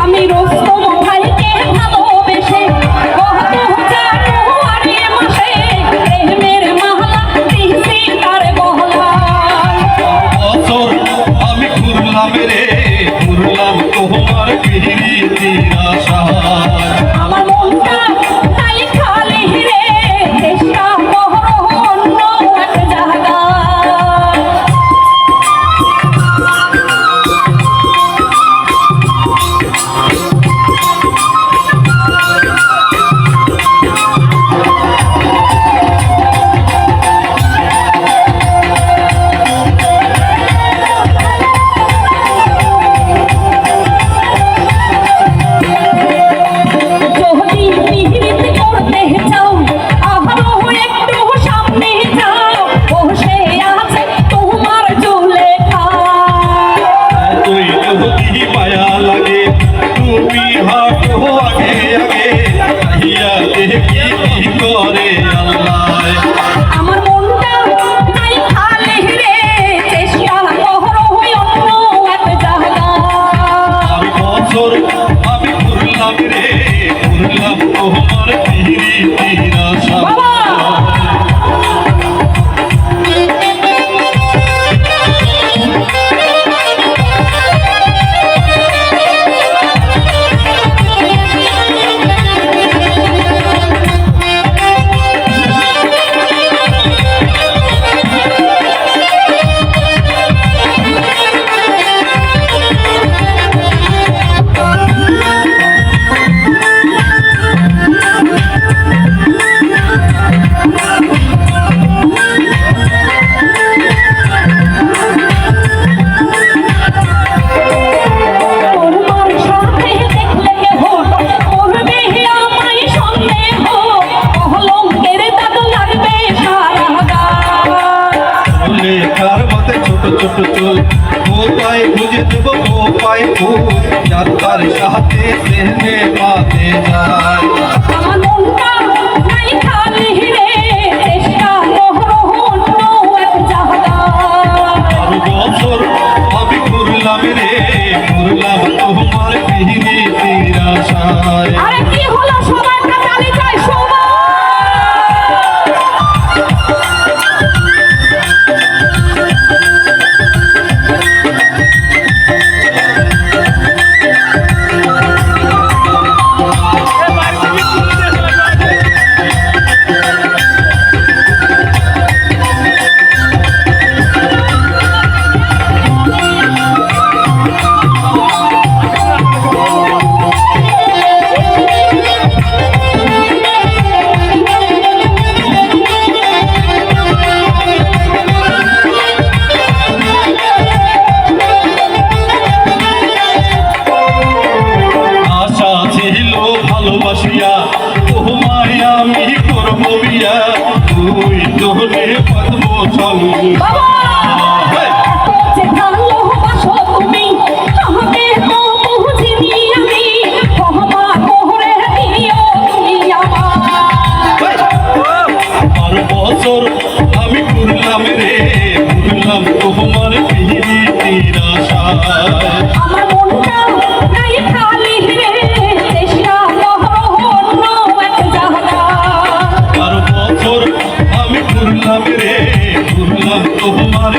আমি রোস্তম ভাইকে ভালোবেসে কত জানো আরে মাসে প্রেমের মালা দিছি তার গহনায় বছর আমি ঘুরলাম রে ঘুরলাম তোমার পিরিতির আশায় আমার মনটা তাই খালি রে চেষ্টা করো অন্য এক জায়গায় করে আল্লাহ আমার মনটা তাই খালি রে চেষ্টা করো অন্য এক জায়গায় আমি বছর আমি ঘুরলাম রে ঘুরলাম তোমার পিরিতির আশায় ছোট চুল কোথায় বুঝে দেবো কোপায় ফুল যাত্রার সাথে সেনে পাতে যায় আমার মনটা তাই খালি রে চেষ্টা করো অন্য এক জায়গায় আর বছর আমি ঘুরলাম রে ঘুরলাম তোমার পিরিতির আশায় আরে কি হলো সময়টা চালি যায় সময় ভালোবাসিয়া তোমায় আমি করবো বিয়া তুই তোরে পদ্ম চলু বছর আমি ঘুরলাম রে ঘুরলাম তোমার পিরিতির আশায় আমার মনটা তাই খালি রে চেষ্টা করো অন্য এক জায়গায় আর বছর আমি ঘুরলাম রে ঘুরলাম তোমার